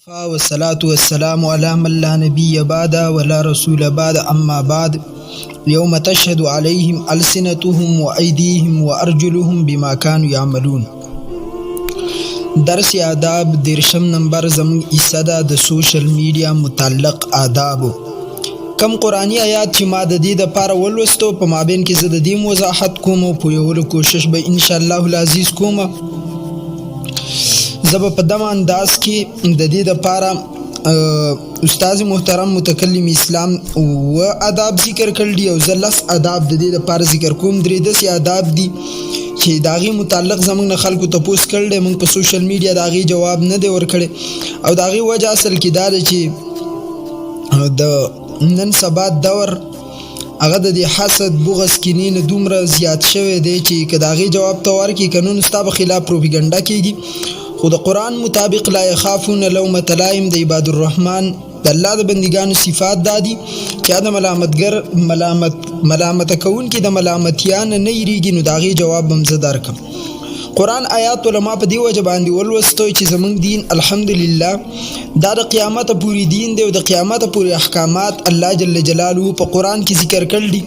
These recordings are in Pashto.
والصلاة والسلام على من لا نبي بعد ولا رسول بعد أما بعد يوم تشهد عليهم ألسنتهم وأيديهم وأرجلهم بما كانوا يعملون. درس آداب درشم نمبر زمون ایسادا د سوشل میډیا متعلق آدابو. کم قرآنی آیات چې ما د دې د پاره ولوستو په مابین کې زه د دې وضاحت کوم او پوهولو کوشش به ان شاء الله العزیز کوم. زب په دمه انداز کې د دې د پاره استاد محترم متکلم اسلام و آداب ذکر کړل دي او زلس آداب د دې د پاره ذکر کوم. درې داسې آداب دي چې داغي متعلق زمونږ خلکو تپوس کړل، موږ په سوشل میډیا داغي جواب نه دی ورکړی او داغي وجه اصل کې دا ده چې د نن سبا دور هغه د حسد بغض کینې نه دومره زیات شوی دی چې که داغي جواب ته ورکړي قانون ستا په خلاف پروپاګاندا کیږي. خو د قرآن مطابق لا یخافون لومة لائم د عباد الرحمن د الله د بندګانو صفات دادي چې د ملامت کون کې د ملامتیان نه یریږي. نو داغي جواب هم زه درکم. قرآن آیات علما په دی وجه باندې ولوستو چې زمونږ دین الحمدلله دا د قیامت پوری دین دی او د قیامت پوری احکامات الله جل جلاله په قرآن کې ذکر کړل دي.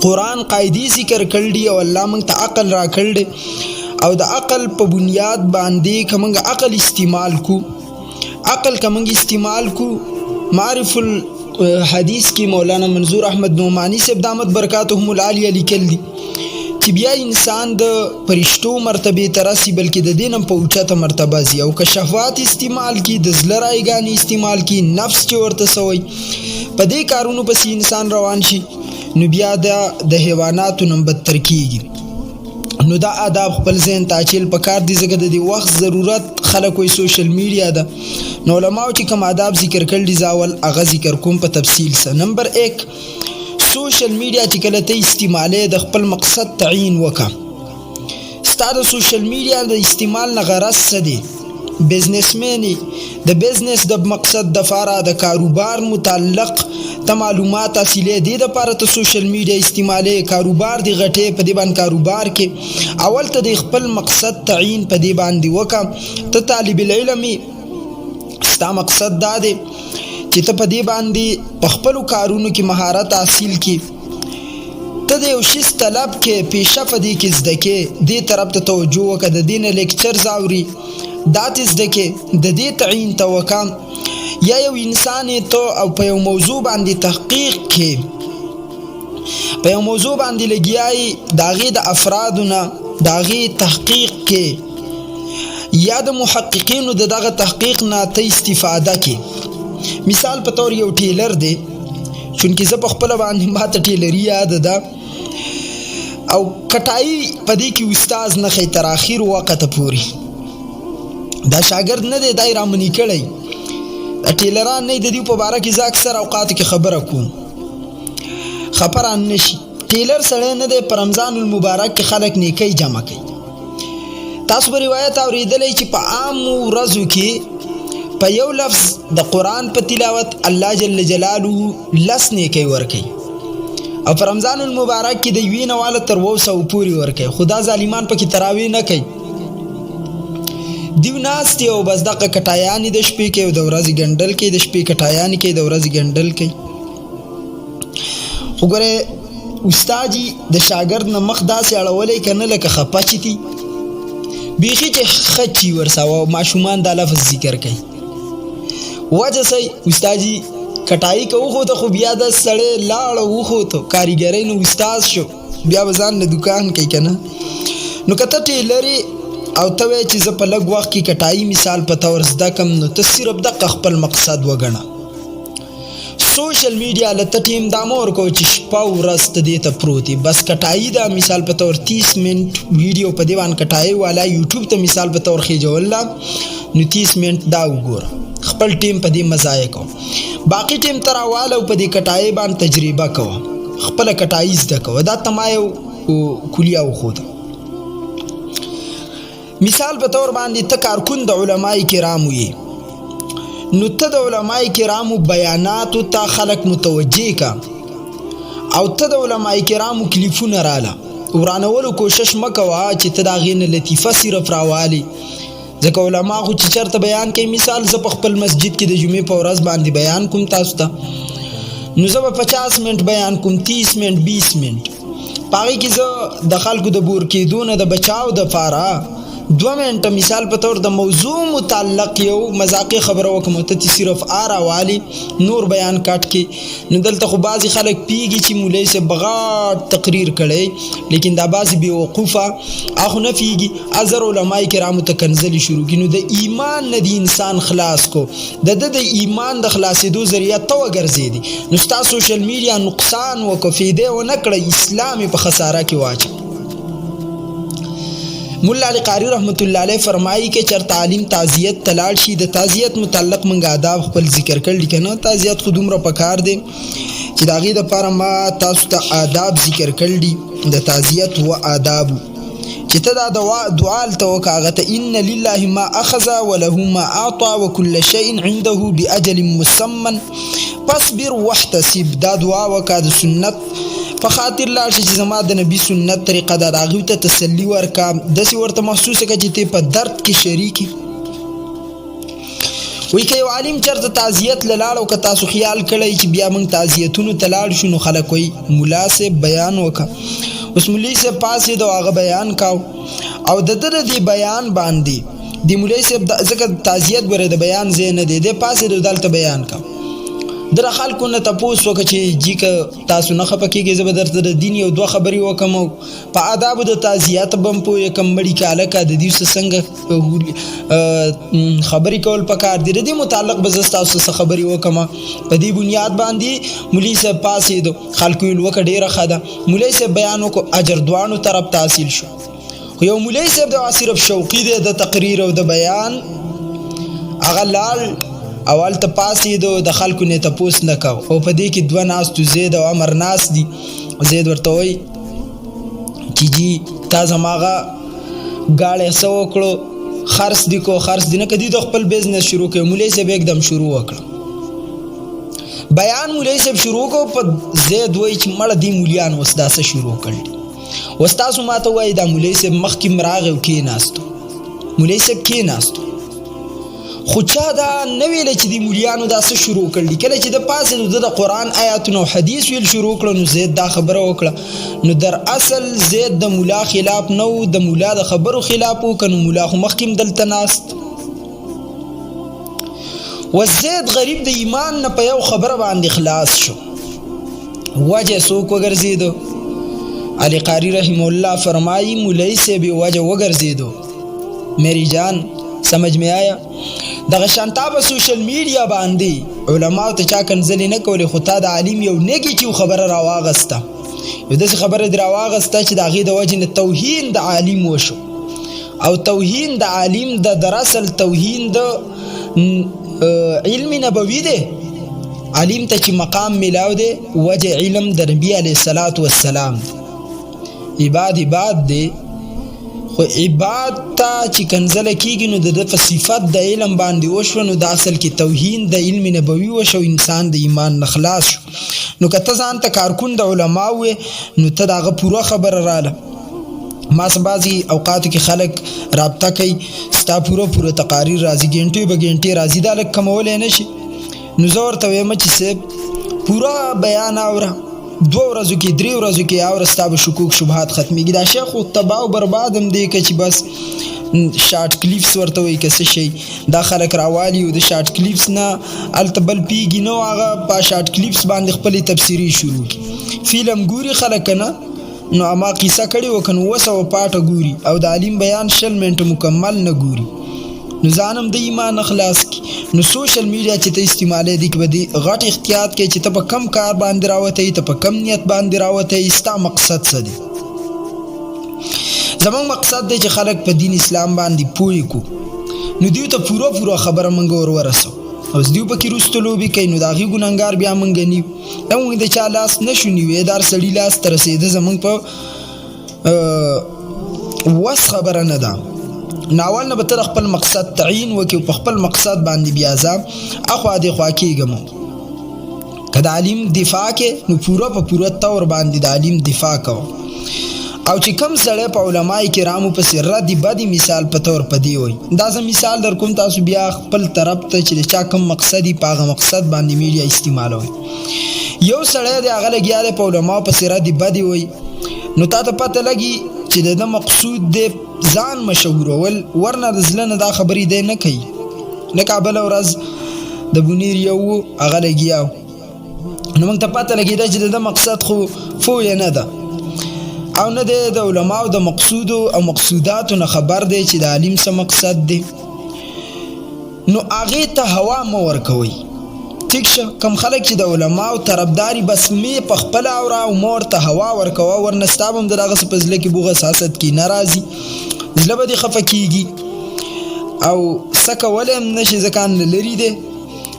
قرآن قاعده ذکر کړل دي او الله موږ ته عقل را کړل دي او د عقل په بنیاد باندې کومه عقل استعمال کو معرف الحدیث کی مولانا منظور احمد نعمانی صاحب دامت برکاتهم العالیه لیکل دي چې بیا انسان د فرشتو مرتبه ترسي بلکې د دینم په اوچته مرتبه زی او که شهوات استعمال کی د زلرایګانی استعمال کی نفس چې ورته سوی په دې کارونو پس انسان روان شي نو بیا د حیواناتو نم بدتر کیږي. نو دا آداب خپل ذهن تاچیل پکار دي ځکه د دې وخت ضرورت خلک وي سوشل میډیا ده. نو علماو چې کوم آداب ذکر کړل دي زاول هغه ذکر کوم په تفصیل سره. نمبر 1 سوشل میډیا چې کله ته استعمالې د خپل مقصد تعیین وکا. ستاسو سوشل میډیا د استعمال نه غرض څه دی؟ بزنسمنی د بزنس د مقصد د فاره د کاروبار متعلق ته معلومات حاصلې دي د پاره ته سوشل میډیا استعمالې کاروبار دی غټه په دې باندې کاروبار کې اول ته د خپل مقصد تعیین په دې باندې وکا. ته طالب العلم ستا مقصد دا دی چې ته په دې باندې په خپل کارونو کې مهارت حاصل کړې، ته د یو شی طلب کې پیشه فدی کې زده کې دې طرف ته توجه وکړه، د دین لیکچر زاوري دات زده کې د دې تعیین توکم. یا یو انسان ته او په یو موضوع باندې تحقیق کې په یو موضوع باندې لګیای داغه د افرادونه داغه تحقیق کې یا د محققینو دغه تحقیق نه ته استفاده کې. مثال په تور یو ټیلر دی چونکه زه په خپل باندې ماته ټیلری یاد ده او کټای پدې کې استاد نه خې تر اخر وخت پوري دا شاګرد نه دی دای رامنی کړی ټیلران نه د دې په باره کې ز اکثر اوقات کې خبره کوم خبران نشي. ټیلر سره نه دی په رمضان المبارک کې خلک نیکی جمع کوي. تاسو په روایت اوریدلې چې په عام ورځو کې په یو لفظ د قرآن په تلاوت الله جل جلاله لس نیکی ورکي او په رمضان المبارک کې د وینه والا تر 200 پوری ورکي. خدا ظالمان پکې تراوی نه کوي، دیو ناستی او بس دغه کټایانی د شپې کې او د ورځې ګندل کې د شپې کټایانی کې د ورځې ګندل کې. وګوره استادی د شاګرد نه مخ داسې اړولې کنه لکه خپچتی بیخي چې خچي ورساو ماشومان د لفظ ذکر کوي وجه سي استادی کټای کو خو ته خو بیا د سړې لاړ و خو ته کاریګرای نو استاد شو بیا وزن له دکان کوي کنه. نو کته ټیلری او ته چې ز په لګ وخت کې کټای مثال په تور زده کم نو ته صرف د خپل مقصد وګڼه. سوشل میډیا لته ټیم د امور کو چې شپه ورځ ته دې ته پروتي بس کټای دا مثال په تور 30 منټ ویډیو په دیوان کټای والا یوټیوب ته مثال په تور خېجول نو 30 منټ دا وګوره خپل ټیم په دې مزای کو باقی ټیم تراواله په دې کټای باندې تجربه کو خپل کټای زده کو دا تمایو کلیه وخوده. مثال په تور باندې ته کارکون د علماي کرامو یې نو ته د علماي کرامو بیانات ته خلق متوجه کا او ته د علماي کرامو کلیفونه رااله ورانولو کوشش مکوا چې ته دا غین لطیفه صرف راوالی ځکه علما خو چې چېرته بیان کوي، مثال زه په خپل مسجد کې د جمعې په ورځ باندې بیان کوم تاسو ته، نو زه به 50 منټ بیان کوم، 30 منټ 20 منټ، په هغې کې زه د خلکو د بور کېدو نه د بچاو دپاره 2 منټه مثال په طور د موضوع متعلق یو مذاقي خبره وکړم، ته صرف راوالي نور بیان کاټ کې. نو دلته خو بعضې خلک پیږي چې مولوي صاحب بغاټ تقریر کړی، لیکن دا بعضې بېوقوفه هغه نه پیږي. ازر علماء کرامو ته کنځلې شروع کړي، نو د ایمان نه د انسان خلاص کو، د ایمان د خلاصېدو ذریعه ته وګرځېدي، نو ستا سوشل میډیا نقصان وکړه، فایده ونه کړه، اسلام یې په خساره کې واچو. مولا علی قاری رحمت الله علیه فرمایي کې چر تعلیم تعزیت تلاړ شي، د تعزیت متعلق منګه آداب خپل ذکر کړل کنه. تعزیت خو دومره پکار دی چې د هغې دپاره ما تاسو ته آداب ذکر کړل دي د تعزیت و آدابو، چې ته دا دعا هلته وکړه هغه ته ان لله ما اخذ وله ما اعطى وكل شيء عنده باجل مسمى فاصبر واحتسب. دا دعا وکړه د سنت په خاطر لاړ شي چې زما د نبي سنت طریقه ده، د هغوی ته تسلي ورکړه، داسې ورته محسوسه کړه چې ته په درد کې شریک یې. وایي که یو عالم چېرته تعزیت له لاړ او که تاسو خیال کړی چې بیا موږ تعزیتونو ته لاړ شو، نو خلک وایي ملا صاحب بیان وکړه. اوس مولوي صاحب پاسېد او هغه بیان کاو، او د ده د دې بیان باندې د مولوي صاحب ځکه تعزیت ګورې د بیان ځای نه دی، دی پاسېد او دلته بیان کاو. در خلکو نه تپوس وکړه چې جی که تاسو نه خفه کېږئ، زه به درته د دین یو 2 خبرې وکړم او په آدابو د تعزیت به هم پوه کړم، مړي که هلکه د دې څنګه خبرې کول پکار دي، د دې متعلق به زه ستاسو څه خبرې وکړم. په دې بنیاد باندې مولوي صاحب پاسېدو، خلکو ویل وکړه ډېره ښه ده. مولوي صاحب بیان وکړو، اجر دواړو طرف ته حاصل شو. خو یو مولوي صاحب د صرف شوقي دی د تقریر او د بیان، هغه لاړ او هلته پاسېدو، د خلکو نه تپوس نه کو، او په دې کې 2 ناستو زید او امر ناست دي. زید ورته وایي چې جی تا زما هغه ګاړی څه وکړو، خرڅ دي کو خرڅ دي نه، که دوی د خپل بزنس شروع کوي. مولوي صاحب یکدم شروع وکړه بیان. مولوي صاحب شروع کو، په زید وایي چې مړه دې مولیان اوس دا څه شروع کړل دي، اوس تاسو ما ته وایي دا مولوي صاحب مخکې م راغی او کېناستو، مولوي صاحب کېناستو، خو چا دا نه ویله چې د مولیانو دا څه شروع کړل. کله چې د پاسېدو د قرآن آیاتونه او حدیث ویل شروع کړه، نو زید دا خبره وکړه. نو در اصل زید د مولا خلاف نه و، د مولا د خبرو خلاف و، که نو مولا خو مخکې م دلته ناست. و زید غریب د ایمان نه په یو خبره باندې خلاص شو. وجه څوک وګرځېدو؟ علی قاری رحمه الله فرمایي مولوي صاحب وجه وګرځېدو. میری جان سمجھ میں آیا؟ دغه شانتا په سوشل میډیا باندې علماء ته چا کنځلې نه کولې، خو تا د عالم یو نیګیټیو خبره راواغسته، یو داسې خبره دې راواغسته چې د هغې د وجې نه توهین د عالم وشو. او توهین د عالم در اصل توهین د علم نبوي دی. عالم ته چې مقام ملاو دی وجه علم د نبي علیه الصلاة والسلام. عباد دی، خو عباد ته چې کنځله کېږي نو د ده په صفت د علم باندې وشوه، نو د اصل کې توهین د علم نبوي وشو، انسان د ایمان نه خلاص شو. نو که ته ځان ته کارکون د علماو وې، نو ته د هغه پوره خبره راله. ما سه بعضې اوقاتو کې خلک رابطه کوي، ستا پوره تقاریر راځي، ګنټې به ګنټې راځي، دا لږ کمولی نه شي. نو زه ورته وایم چې صاحب پوره بیان اوره، 2 ورځو کې 3 ورځو کې اوره، ستا به شکوک شبهات ختمېږي. دا شی خو تباه او برباد هم دی که چې بس شارټ کلیپس ورته وایي که څه شی، دا خلک راوالي او د شارټ کلیپس نه هلته بل پیږي نه، هغه په شارټ کلیپس باندې خپلې تبصرې شروع کړي. فلم ګوري خلک که نه، نو اما قصه کړې وه که نو 200 پاټه ګوري، او د عالم بیان 20 منټه مکمل نه ګوري، نو ځان هم د ایمان اخلاص کی. نو سوشل میډیا چې ته استعمالوې دي کې به دې غټ احتیاط کوې چې ته په کم کار باندې راوتی، ته په کم نیت باندې راوتی، ستا مقصد څه دی. زمونږ مقصد دی چې خلک په دین اسلام باندې پوه کړو، نو دیو ته پوره خبره موږ ورسو. اوس دیو پکې وروسته لوبې کوي، نو د هغې ګنهګار بیا موږ نیو. موږ د چا لاس نه شو نیوی، دار سړي لاس ته رسېده زمونږ په وس خبره نه ده. ناول نه به ته د خپل مقصد تعین وکړي، په خپل مقصد باندې بیا ځه اخوا دېخوا کېږم. که د عالم دفاع کې نو پوره په پوره طور باندې د عالم دفاع کوه، او چې کم سړی په علماء کرامو پسې ردی بدی مثال په تور پدی وي. دا زه مثال در کوم، تاسو بیا خپل طرف ته چې چا کم مقصدی په هغه مقصد باندې میډیا استعمالوي. یو سړی دی هغه لګیا دی په علماء پسې ردی بدی وي، نو تا ته پته لګي چې د مقصود دی ځان مشهورول، ورنه د زړه نه دا خبرې دی نه کوي. لکه بله ورځ د بونیر یو هغه لګیا نو موږ ته پته لګېده چې د مقصد خو فویه نه ده او نه دی د علماو د مقصودو او مقصوداتو نه خبر دی چې د عالم څه مقصد دی. نو هغې ته هوا مه ورکوئ. ټیک شه، کم خلک چې د علماو طرفداري بس مې په خپله اوره او مه ورته هوا ورکوه، ورنه ستا به هم د هغه څه په زړه کې بغض حسد کې نه راځي، زړه به دې خفه کېږي او څه کولی هم نه شي، ځکه نه لرې دی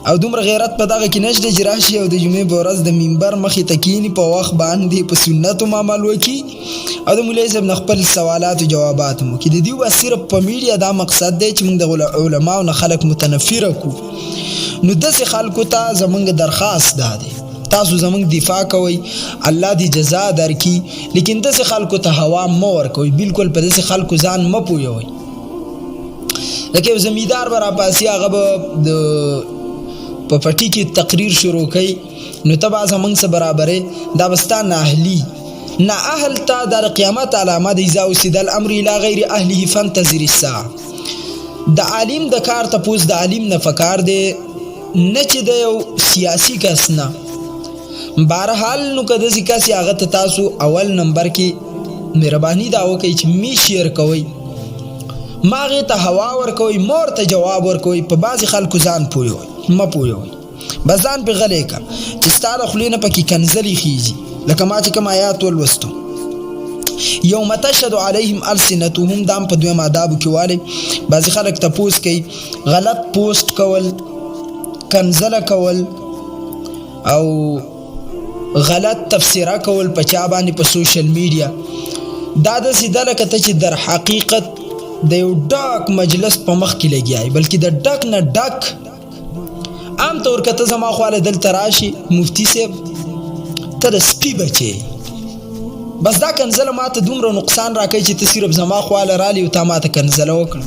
او دومره غیرت په دغه کې نشته چې راشي او د جمعې په ورځ د منبر مخې ته کښېني، په وخت باندې په سنتو عمل وکړي او د مولوي صاحب نه خپل سوالاتو جوابات هم وکړي. د دوی بس صرف په میډیا دا مقصد دی چې موږ د علماو نه خلک متنفره کړو. نو داسې خلکو ته زموږ درخواست دا دی، تاسو زموږ دفاع کوئ، الله دې جزا درکړي، لیکن داسې خلکو ته هوا مه ورکوئ، بالکل په داسې خلکو ځان مه پویوئ. لکه یو زمیندار به راپاسي، هغه به د په پټي کې تقریر شروع کوي، نو ته به زموږ څه برابرې، دا به ستا نااهلي نااهل ته د قیامت علامه ده. اذا وسد الامر الى غیر اهله فانتظر الساعه. د عالم د کار تپوس د عالم نه فکار دی، نه چې د یو سیاسي کس نه. بهرحال نو که داسې کس هغه ته تاسو اول نمبر کې مهرباني دا وکړئ چې می شیر کوئ، ما هغې ته هوا ورکوئ، ما ورته جواب ورکوئ. په بعضې خلکو ځان پویوئ مه پویوئ، بس ځان پې غلی که چې ستا د خولې نه پکې کنځلې خیږي. لکه ما چې کوم آیات ولوستو، یوم تشهد علیهم السنتهم، دا هم په دویم آدابو کې والی. بعضې خلک تپوس کوي، غلط پوسټ کول، کنځله کول او غلط تفسیره کول په چا باندې په سوشل میډیا، دا داسې ده لکه ته چې در حقیقت د یو ډاک مجلس په مخ کې لګیا یې، بلکې د ډک نه ډک عام طور که ته زما خواله دلته راشي مفتي صاحب ته د سپي بچی، بس دا کنځله ما ته دومره نقصان راکوي چې ته صرف زما خواله رالی او تا ما ته کنځله وکړه.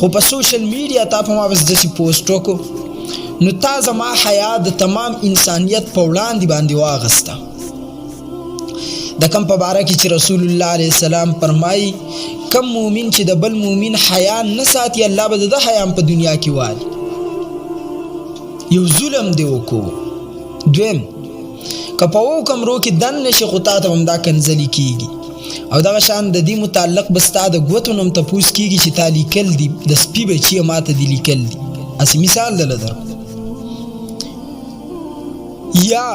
خو په سوشل میډیا تا په ما بس داسې پوسټ وکړو، نو تا زما حیا د تمام انسانیت په وړاندې باندې واغسته. د کم په باره کې چې رسول الله علیه السلام فرمایي، کم مومن چې د بل مومن حیا نه ساتي، الله به د حیا په دنیا کې والي. یو ظلم دی وکړو. دویم، که په اوو کمرو کې دن نشي، خو تا ته هم دا کنځلې کېږي او دغه شان د دې متعلق به ستا د ګوتو نه هم تپوس کېږي چې تا لیکل دي، د سپي بچي ما ته دي لیکل دي. هسې مثال دله در یا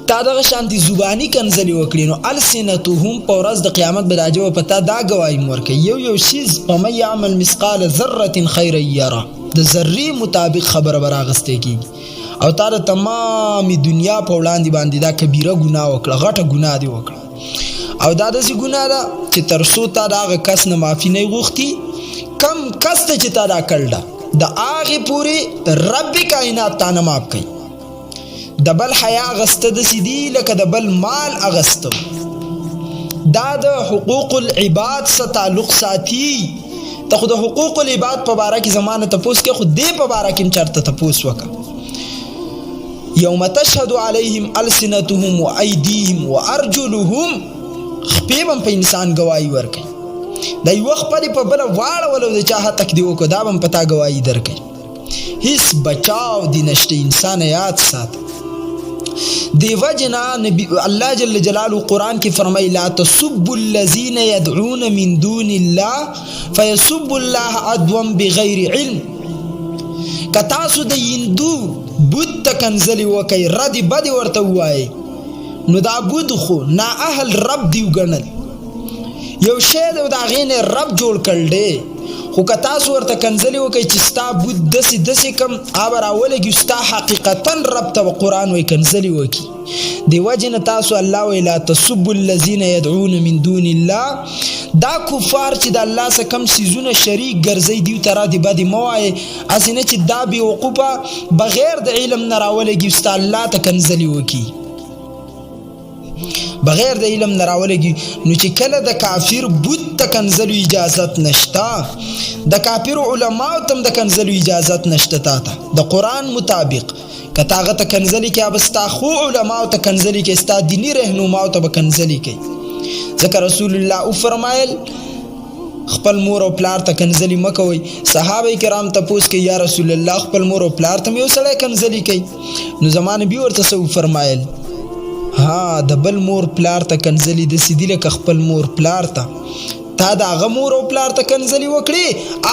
تا دغه شانتي زباني کنځلې وکړي، نو السنتهم په ورځ د قیامت به دا جواب په تا دا ګواهي ورکوي. یو شیز ومن یعمل مثقال ذره خیرا یره، د ذرې مطابق خبره به راغستی کېږي او تا د تمامې دنیا په وړاندې باندې دا کبیره ګناه وکړه، غټه ګناه دې وکړه. او دا داسې ګناه ده چې تر څو تا د هغه کس نه معافي نه غوښتي، کم کس ته چې تا دا کړ ده د هغې پورې رب کائنات تا نه معاف کوي. د بل حیا اغسته داسې دي لکه د بل مال اغسته. دا د حقوق العباد څخه تعلق ساتي. ته خو د حقوق العباد په باره کې زمانه تپوس کې، خو دې په باره کې هم چېرته تپوس وکړه. یوم تشهد علیهم السنتهم و ایدیهم و ارجلهم، خپې به هم په انسان ګواهي ورکوي. د یوه خپه دې په بله واړول او د چا هتک دې وکړو، دا به هم په تا ګواهي درکوي. هیڅ بچاو دې نشته، انسان یاد ساته. دی وجنا نبی الله جل جلاله قرآن کی فرمائی، لا تسبوا الذین يدعون من دون الله فيسبوا الله عدوا بغیر علم. کتاسو د هندو بت ته کنځلې وکئ، ردې بدې ورته ووایئ، نو دا بت خو نااهل رب دی وګڼل، یو شی دی د هغې نه رب جوړ کړل دی. خو که تاسو ورته کنځلې وکئ چې ستا بت داسې داسې کم، هغه به راولګي ستا حقیقتا رب ته به قرآن وایي کنځلې وکړي. دې وجې نه تاسو الله وایي لا تسبوا الذین یدعون من دون الله، دا کفار چې د الله څخه کم څیزونه شریک ګرځئ دیو ته ردې بدې مه وایئ. هسې نه چې دا بېوقوفه بغیر د علم نه راولګي ستا الله ته کنځلې وکړي. بغیر د علم نه راولګي. نو چې کله د کافر بت ته کنځلو اجازت نشته، د کافر علماو ته د کنځلو اجازت نشته. تا ته د قرآن مطابق که تا هغه ته کنځلې کوي، به ستا خو علماو ته کنځلې کوي، ستا دیني رهنماو ته به کنځلې کوي. ځکه رسول الله وفرمایل خپل مور او پلار ته کنځلې مه کوئ. صحابه کرام تپوس کوي یا رسول الله خپل مور او پلار ته یو سړی کنځلې کوي. نو زما نبي ورته څه وفرمایل؟ ها د بل مور پلار ته کنځلې داسې دي لکه خپل مور پلار ته. تا د هغه مور او پلار ته کنځلې وکړې،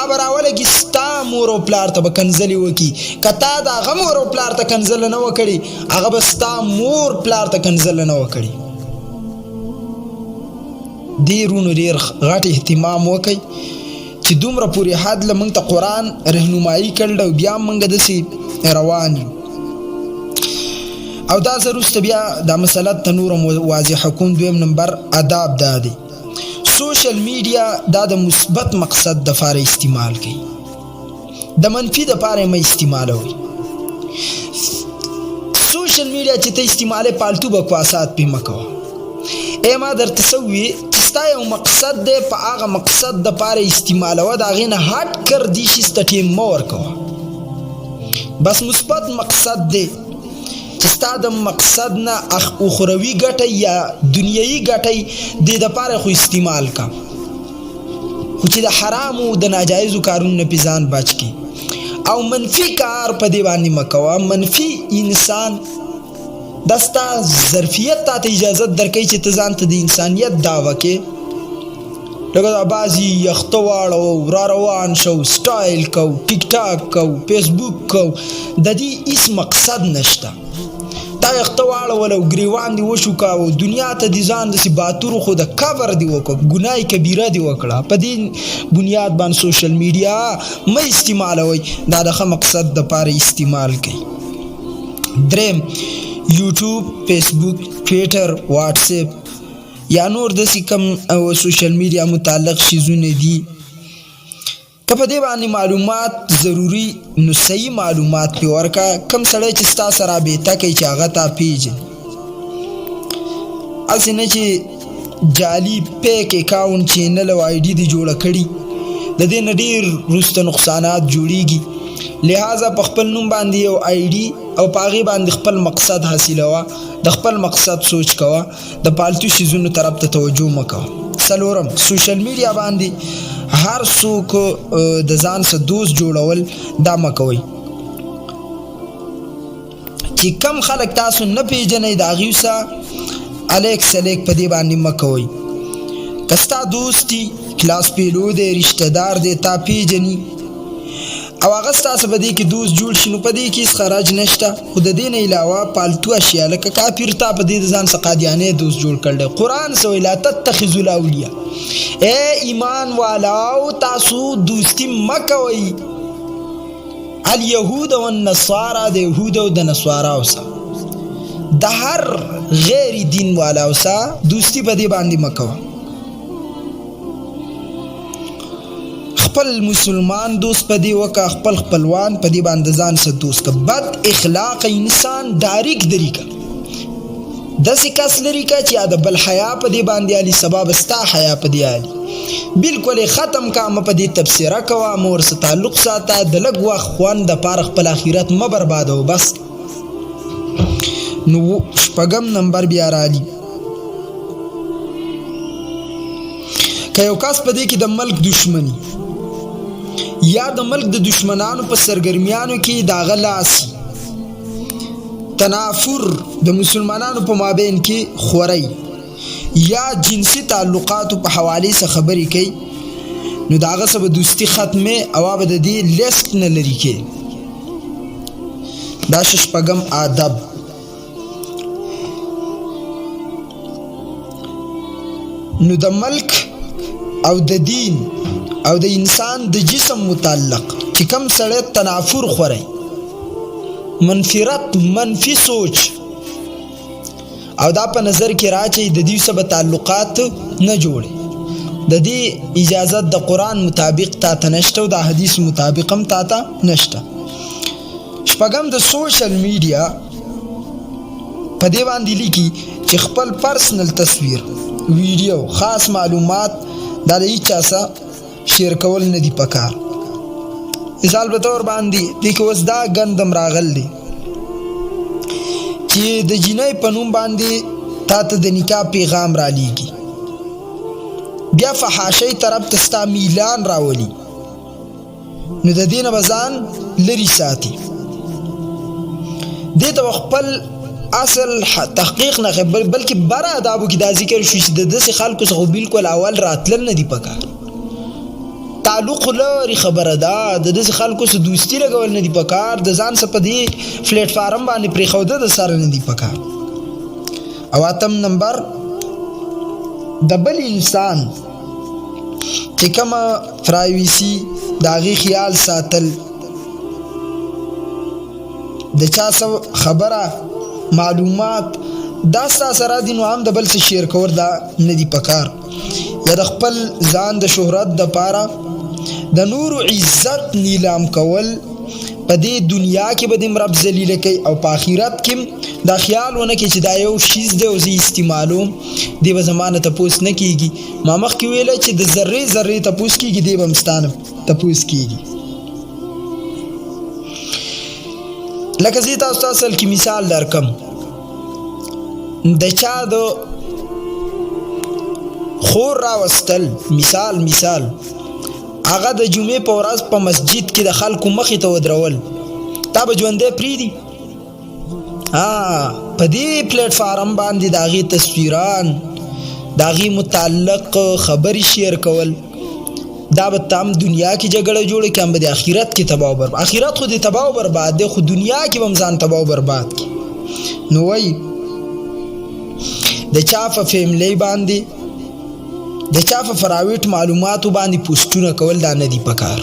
به راولګي ستا مور او پلار ته به کنځلې وکړي. که تا د هغه مور او پلار ته کنځله نه وکړي، هغه به ستا مور پلار ته کنځله نه وکړي. دې رونو ډېر غټ اهتمام وکړئ چې دومره پورې حد له موږ ته قرآن رهنمایي کړل او بیا موږ داسې روان یو. او دا زه وروسته بیا دا مسله ته نوره واضحه کوم. دویم نمبر آداب دا دی، سوشل میډیا دا د مثبت مقصد دپاره استعمال کوي، د منفي دپاره مه استعمالوئ. سوشل میډیا چې ته استعمالې پالتو بکواسات پې مه کوه. ما درته څه ووي چې ستا یو مقصد دی، په هغه مقصد دپاره استعمالوه، د هغې نه هټ کر دې شي ته ټیم مه ورکوه. بس مثبت مقصد دی چې ستا د مقصد نه اخروي ګټه یا دنیایي ګټه دې دپاره خو استعمال کا، خو چې د حرامو د ناجایزو کارونو نه پې ځان بچ کړي. او منفي کار په دې باندې مه کوه. منفي انسان دا ستا ظرفیت تا ته اجازت درکوي چې ته ځان ته د انسانیت دعوه کې لکه دا بعضې یخته واړو، را روان شو، سټایل کو، ټیک ټاک کو، فیسبوک کو، د دې هیڅ مقصد نشته. دا یخته واړول او ګریوان دې وشوکه او دنیا ته دې ځان داسې باتورو خو د کور دې وکړه، ګناه کبیره دې وکړه. په دې بنیاد باندې سوشل میډیا مه استعمالوئ، دا د ښه مقصد دپاره استعمال کوي. دریم یوټیوب، فیسبوک، ټویټر، واټساپ یا نور داسې کم سوشل میډیا متعلق شیزونه دي، که په دې باندې معلومات ضروري نو صحیح معلومات پې ورکړه. کم سړی چې ستا سره رابطه کوي چې هغه تا پیژني، هسې نه چې جعلي پیک اکاونټ چینل او آی ډي دې جوړه کړي، د دې نه ډېر وروسته نقصانات جوړېږي. لہذا په خپل نوم باندې یو آی ډي او په هغې باندې خپل مقصد حاصلوه، د خپل مقصد سوچ کوه، د پالتو شیزونو طرف ته توجه مه کوه. څلورم سوشل میډیا باندې هر څوک د ځان څخه دوست جوړول دا مه کوئ. چې کم خلک تاسو نه پیژنئ د هغوی سره الیک سلیک په دې باندې مه کوئ. که ستا دوست دی، کلاس پیلو دی، رشته دار دی، تا پیژني او هغه ستاسو په دې کې دوست جوړ شي، نو په دې کې هېڅ خرج نشته. خو د دې نه علاوه پالتو اشیا لکه کافر تا په دې د ځان څخه قادیانې دوست جوړ کړی. قرآن څه وایي؟ لا تتخذوا الاولیاء، ایمان والاو تاسو دوستی مه کوئ الیهود والنصارى، د یهود او د نصاراو سره، د هر غیر دین والاو سره دوستی په دې باندې مه کوه. خپل مسلمان دوست په دې وکړه، خپل خپلوان په دې باندې ځان سره دوست کړه. بد اخلاق انسان ډایرک لري که داسې کس لري که چې د بل حیا په دې باندې علي، سبب ستا حیا په دې علي، بلکل یې ختم که. مه په دې تبصره کوه، مه ورسره تعلق ساته، د لږ وخت خوند دپاره خپل آخرت مه بربادوه. بس نو شپږم نمبر بیا راځي، که یو کس په دې کې د ملک دشمني یا د ملک د دشمنانو په سرګرمیانو کې د هغه لاس، تنافر د مسلمانانو په مابین کې خورئ یا جنسي تعلقاتو په حوالې سره خبرې کوي، نو د هغه سره به دوستي ختمې او به د دې لیست نه لرې کوي. دا شپږم ادب. نو د ملک او د دین او د انسان د جسم متعلق چې کم سړی تنافر خوري، منفرت، منفي سوچ او دا په نظر کې راچي، د دې سره تعلقات نه جوړي، د دې اجازت د قرآن مطابق تا ته نشته او د حدیث مطابق هم تا ته نشته. شپږم د سوشل میډیا په دې باندې لیکي چې خپل پرسنل تصویر ویډیو خاص معلومات دا د هیچا سره شیر کول نه دي پکار. مثال په تور باندې دې کې اوس دا ګندم راغلی چې د جینۍ په نوم باندې تا ته د نکاح پیغام را لیږي، بیا فحاشۍ طرف ته ستا میلان راولي، نو د دې نه به ځان لرې ساتي. دې ته خپل اصل تحقیق نه بلکې بره ادابو کې دا ذکر شو چې د داسې خلکو څخه بالکل اول راتلل نه دي پکار. تعلق لري خبره ده، د داسې خلکو سره دوستي لګول نه دي پکار، د ځان څخه په دې پلیټ فارم باندې پرېښوده د سره نه دي پکار. او اتم نمبر د بل انسان چې کومه پرایویسي د هغې خیال ساتل، د چا څه خبره معلومات دا ستا سره دي نو هم د بل څه شیر کول دا نه دي پکار. یا د خپل ځان د شهرت دپاره د نورو عزت نیلام کول، په دې دنیا کې به دې رب ذلیله کوي او په آخرت کې دا خیال ونه کړي چې دا یو شیز دی او زه استعمالوم، دې به زما نه تپوس نه کېږي. ما مخکې ویلی چې د ذرې ذرې تپوس کېږي، دې به هم ستا نه تپوس کېږي. لکه زه تاسو ته اصل کې مثال درکم، د چا د خور راوستل، مثال هغه د جمعې په ورځ په مسجد کې د خلکو مخې ته ودرول، تا به ژوندی پرېږدي؟ په دې پلیټ فارم باندې د هغې تصویران، د هغې متعلق خبرې شیر کول، دا به ته هم دنیا کې جګړه جوړه کړي، هم به د آخرت کې تباه و برباد. آخرت خو دې تباه و برباد دی، خو دنیا کې به هم ځان تباه و برباد کړي. نو وایي د چا په فیملی باندې، د چا په پرایویټ معلوماتو باندې پوسټونه کول دا نه دي پکار.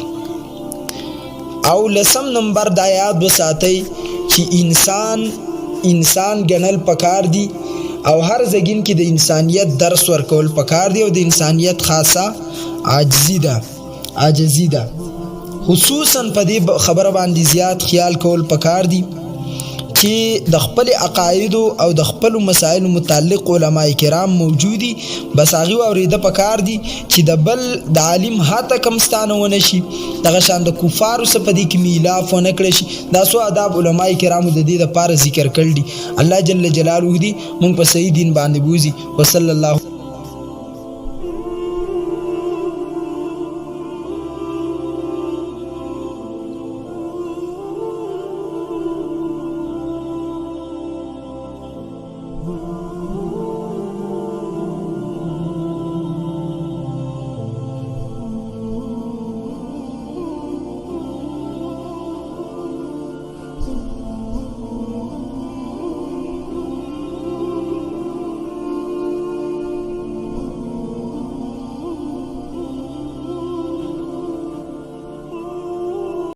او لسم نمبر دا یاد وساتئ چې انسان ګڼل پکار دي او هر زګین کې د انسانیت درس ورکول پکار دی، او د انسانیت خاصه عاجزي ده. خصوصا په دې خبره باندې زیات خیال کول پکار دی چې د خپل عقایدو او د خپل مسائلو متعلق علماء کرام موجودي، بس هغې واورېده پکار دي چې د بل د عالم هاته کم ستانه ونه شي، دغه شان د کفارو څخه په دې کې میلاف ونه کړی شي. دا څو آداب علماء کرامو د دې دپاره ذکر کړي دي. الله جل جلاله دې موږ په صحیح دین باندې بوزي. وصلی الله